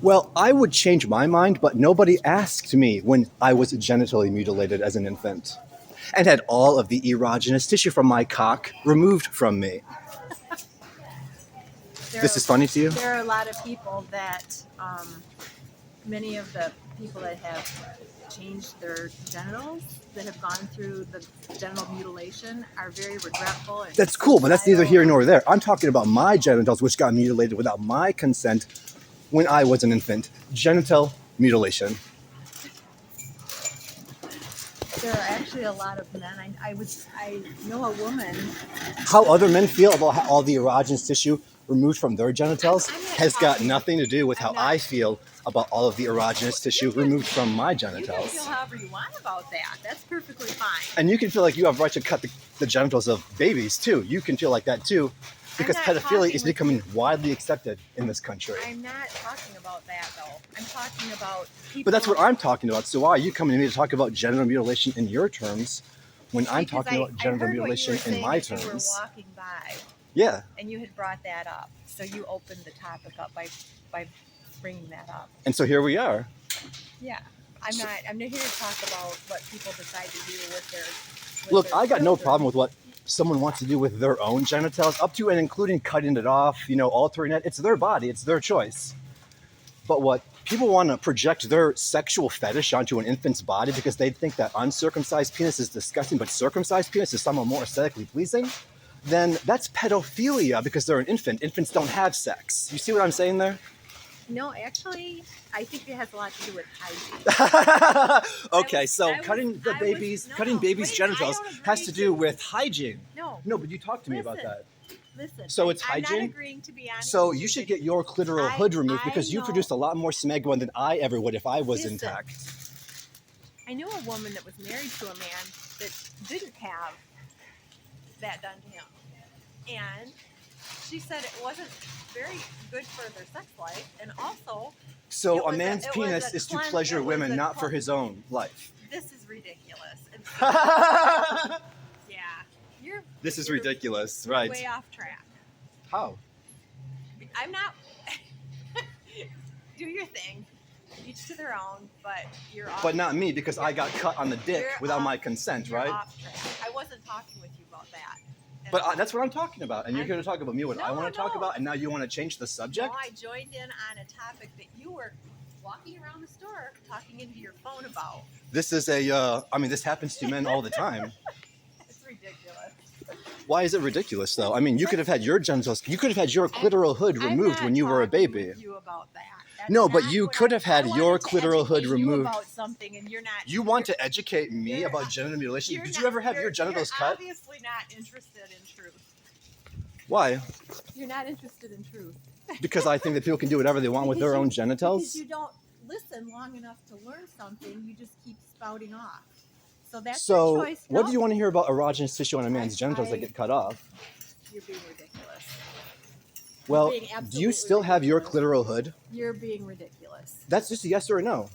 Well, I would change my mind, but nobody asked me when I was genitally mutilated as an infant and had all of the erogenous tissue from my cock removed from me. This is funny to you? There are a lot of people that, many of the people that have changed their genitals, that have gone through the genital mutilation, are very regretful. And That's cool, but that's neither here nor there. I'm talking about my genitals, which got mutilated without my consent when I was an infant. Genital mutilation. There are actually a lot of men. I know a woman. How other men feel about all the erogenous tissue removed from their genitals has got nothing to do with how I feel about all of the erogenous tissue removed from my You can genitals. feel however you want about that. That's perfectly fine. And you can feel like you have right to cut the genitals of babies too. You can feel like that too, because pedophilia is becoming widely accepted in this country. I'm not talking about that though. I'm talking about people. But that's what I'm talking about. So why are you coming to me to talk about genital mutilation in your terms when I'm talking about genital mutilation in my terms? You were walking by. Yeah. And you had brought that up. So you opened the topic up by bringing that up. And so here we are. Yeah. I'm not here to talk about what people decide to do with their Look, I got no children. problem with what someone wants to do with their own genitals, up to and including cutting it off, altering it. It's their body, it's their choice. But what people want to project their sexual fetish onto an infant's body because they think that uncircumcised penis is disgusting, but circumcised penis is somehow more aesthetically pleasing, then that's pedophilia because they're an infant. Infants don't have sex. You see what I'm saying there? No, actually, I think it has a lot to do with hygiene. Okay, cutting babies' genitals has to do with hygiene. No, but you talked to me about that. Listen, so it's hygiene. I'm not agreeing to be honest. So you should get your clitoral hood removed because you produced a lot more smegma than I ever would if I was intact. I knew a woman that was married to a man that didn't have that done to him, and she said it wasn't very good for their sex life, and also. So a man's penis is to pleasure women, not for his own life. This is ridiculous. Yeah, This is ridiculous, right? Way off track. How? I'm not. Do your thing. Each to their own, but you're off. But not me because I got cut on the dick without my consent, right? Off track. I wasn't talking with you about that. But that's what I'm talking about, and you're going to talk about me what I want to talk about, and now you want to change the subject? No, I joined in on a topic that you were walking around the store talking into your phone about. This is this happens to men all the time. It's ridiculous. Why is it ridiculous, though? I mean, you could have had your genitals, you could have had your clitoral hood removed when you were a baby. With you about that. No, but you could have had your clitoral hood removed. About something and you're not. You want to educate me about genital mutilation? Did you ever have your genitals cut? You're obviously not interested in truth. Why? You're not interested in truth. Because I think that people can do whatever they want with their own genitals? Because you don't listen long enough to learn something, you just keep spouting off. So that's your choice. What do you want to hear about erogenous tissue on a man's genitals that get cut off? You're being ridiculous. Well, do you still have your clitoral hood? You're being ridiculous. That's just a yes or a no.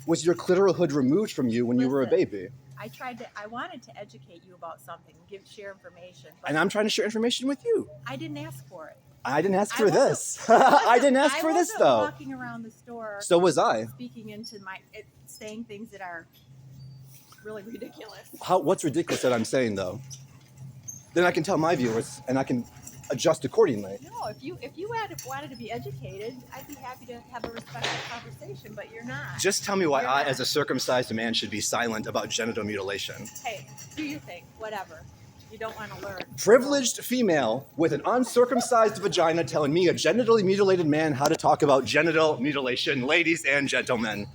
Was your clitoral hood removed from you when you were a baby? I wanted to educate you about something, share information. And I'm trying to share information with you. I didn't ask for it. I didn't ask for this. I didn't ask for this, though. I wasn't walking around the store. So was I. Speaking into saying things that are really ridiculous. What's ridiculous that I'm saying, though? Then I can tell my viewers, and I can adjust accordingly. No, if you wanted to be educated, I'd be happy to have a respectful conversation, but you're not. Just tell me why I, as a circumcised man, should be silent about genital mutilation. Hey, do your thing, whatever. You don't want to learn. Privileged female with an uncircumcised vagina telling me, a genitally mutilated man, how to talk about genital mutilation, ladies and gentlemen.